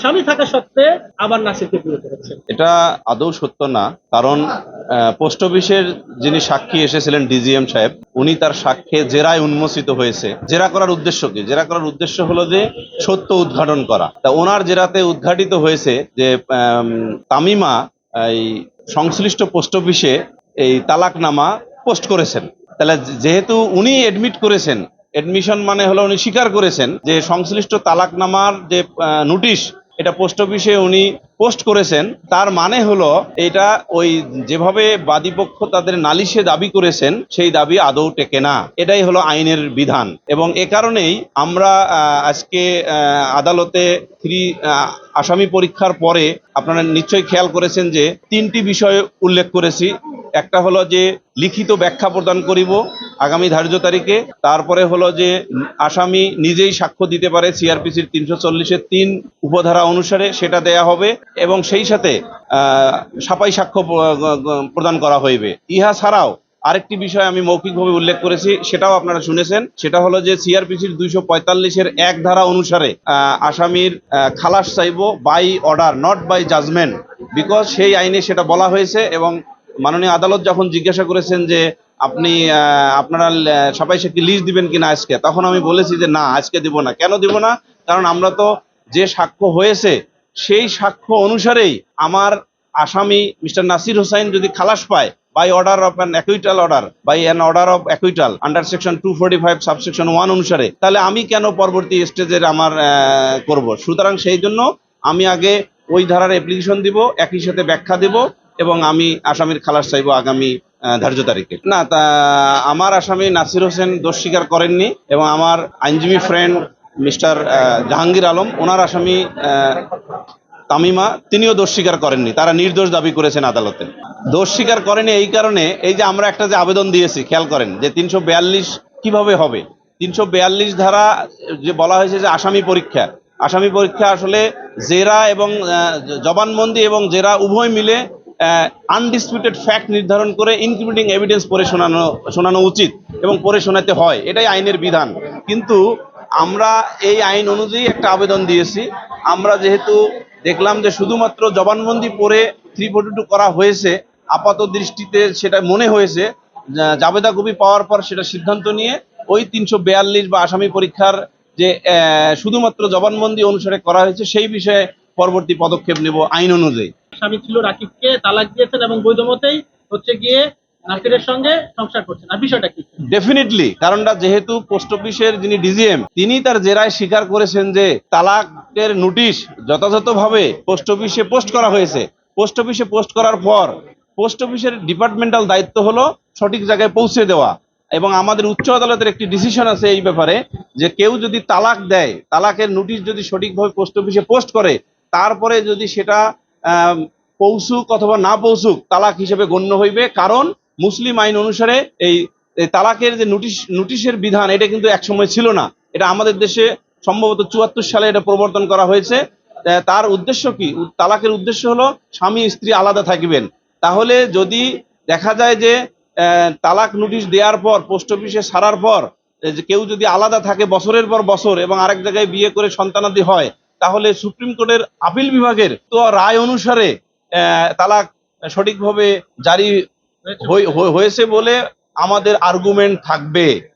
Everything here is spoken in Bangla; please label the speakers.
Speaker 1: স্বামী থাকা সত্ত্বে আবার নাসিরকে বিয়ে করেছেন।
Speaker 2: এটা আদৌ সত্য না। কারণ পোস্ট অফিসের যিনি সাক্ষী এসেছিলেন ডিজিএম সাহেব, উনি তার সাক্ষ্যে জেরায় উন্মোচিত হয়েছে। জেরা করার উদ্দেশ্য কি? জেরা করার উদ্দেশ্য হলো যে সত্য উদ্ঘাটন করা। তা ওনার জেরাতে উদ্ঘাটিত হয়েছে যে তামিমা এই সংশ্লিষ্ট পোস্ট অফিসে এই তালাকনামা পোস্ট করেছেন। তাহলে যেহেতু উনি এডমিট করেছেন, এডমিশন মানে হলো উনি স্বীকার করেছেন যে সংশ্লিষ্ট তালাকনামার যে নোটিশ, এটা পোস্ট অফিসে উনি পোস্ট করেছেন। তার মানে হলো এটা ওই যেভাবে বাদীপক্ষ তাদের নালিশে দাবি করেছেন সেই দাবি আদৌ টেকে না। এটাই হলো আইনের বিধান। এবং এ কারণেই আমরা আজকে আদালতে আসামি পরীক্ষার পরে আপনারা নিশ্চয়ই খেয়াল করেছেন যে তিনটি বিষয় উল্লেখ করেছি। একটা হলো যে লিখিত ব্যাখ্যা প্রদান করিব আগামী ধার্য তারিখে। তারপরে হলো যে আসামি নিজেই সাক্ষ্য দিতে পারে সিআরপিসির 340-এর 3 উপধারা অনুসারে, সেটা দেয়া হবে। এবং সেই সাথে সাপাই সাক্ষ্য প্রদান করা হইবে। ইহা ছাড়াও আরেকটি বিষয় আমি মৌখিকভাবে উল্লেখ করেছি, সেটাও আপনারা শুনেছেন। সেটা হলো যে সিআরপিসির 245-এর 1 ধারা অনুসারে আসামির খালাস চাইব by order, not by judgment, because সেই আইনে সেটা বলা হয়েছে। এবং মাননীয় আদালত যখন জিজ্ঞাসা করেছেন যে আপনি আপনারা সবাই সাক্ষী লিস্ট দিবেন কিনা আজকে, তখন আমি বলেছি যে না, আজকে দিব না। কেন দিব না? কারণ আমরা তো যে সাক্ষ্য হয়েছে সেই সাক্ষ্য অনুসারেই আমার আসামি মিস্টার নাসির হোসাইন যদি খালাস পায় by order of an acquittal order, by an order of acquittal under section 245 subsection 1 অনুসারে, তাহলে আমি কেন পরবর্তী স্টেজের আমার করব? সুতরাং সেই জন্য আমি আগে ওই ধারার অ্যাপ্লিকেশন দিব, একই সাথে ব্যাখ্যা দেব, এবং আমি আসামির খালাস চাইবো আগামী ধার্য তারিখে। না, তা আমার আসামি নাসির হোসেন দোষ স্বীকার করেননি, এবং আমার আইনজীবী ফ্রেন্ড মিস্টার জাহাঙ্গীর আলম, ওনার আসামি তামিমা, তিনিও দোষ স্বীকার করেননি। তারা নির্দোষ দাবি করেছেন আদালতে। দোষ স্বীকার করেনি এই কারণে, এই যে আমরা একটা যে আবেদন দিয়েছি, খেয়াল করেন যে 342 কিভাবে হবে। 342 ধারা যে বলা হয়েছে যে আসামি পরীক্ষা, আসামি পরীক্ষা আসলে জেরা এবং জবানবন্দি এবং জেরা উভয় মিলে আনডিসপিউটেড ফ্যাক্ট নির্ধারণ করে ইনক্রিমিনেটিং এভিডেন্স পড়ে শোনানো উচিত এবং পড়ে শোনাতে হয়, এটাই আইনের বিধান। কিন্তু আমরা এই আইন অনুযায়ী একটা আবেদন দিয়েছি। আমরা যেহেতু দেখলাম যে শুধুমাত্র জবানবন্দি পড়ে 342 করা হয়েছে, আপাত দৃষ্টিতে সেটা মনে হয়েছে, জাবেদা কপি পাওয়ার পর সেটা সিদ্ধান্ত নিয়ে ওই 342 বা আসামি পরীক্ষার যে শুধুমাত্র জবানবন্দি অনুসারে করা হয়েছে সেই বিষয়ে পরবর্তী পদক্ষেপ নেব আইন অনুযায়ী।
Speaker 1: স্বামী ছিল রাকিবকে তালাক দিয়েছেন এবং বৈধ মতেই হচ্ছে গিয়ে নাসিরের সঙ্গে সংসার করছেন, আর বিষয়টা কি?
Speaker 2: ডেফিনেটলি, কারণটা যেহেতু পোস্ট অফিসের যিনি ডিজিএম, তিনি তার জেরায় স্বীকার করেছেন যে তালাকের নোটিশ যথাযথভাবে পোস্ট অফিসে পোস্ট করা হয়েছে। পোস্ট অফিসে পোস্ট করার পর পোস্ট অফিসের ডিপার্টমেন্টাল দায়িত্ব হলো সঠিক জায়গায় পৌঁছে দেওয়া। এবং আমাদের উচ্চ আদালতের একটি ডিসিশন আছে এই ব্যাপারে, যে কেউ যদি তালাক দেয়, তালাকের নোটিশ যদি সঠিকভাবে পোস্ট অফিসে পোস্ট করে, তারপরে যদি সেটা পৌঁছুক অথবা না পৌঁছুক, তালাক হিসেবে গণ্য হইবে। কারণ মুসলিম আইন অনুসারে এই তালাকের যে নোটিশের বিধান, এটা কিন্তু একসময় ছিল না। এটা আমাদের দেশে সম্ভবত 74 সালে এটা প্রবর্তন করা হয়েছে। তার উদ্দেশ্য কি? তালাকের উদ্দেশ্য হলো স্বামী স্ত্রী আলাদা থাকবেন। তাহলে যদি দেখা যায় যে তালাক নোটিশ দেওয়ার পর পোস্ট অফিসে ছাড়ার পর যে কেউ যদি আলাদা থাকে বছরের পর বছর এবং আরেক জায়গায় বিয়ে করে সন্তানাদি হয়, তাহলে সুপ্রিম কোর্টের আপিল বিভাগের তো রায় অনুসারে তালাক সঠিকভাবে জারি হয়েছে বলে আমাদের আর্গুমেন্ট থাকবে।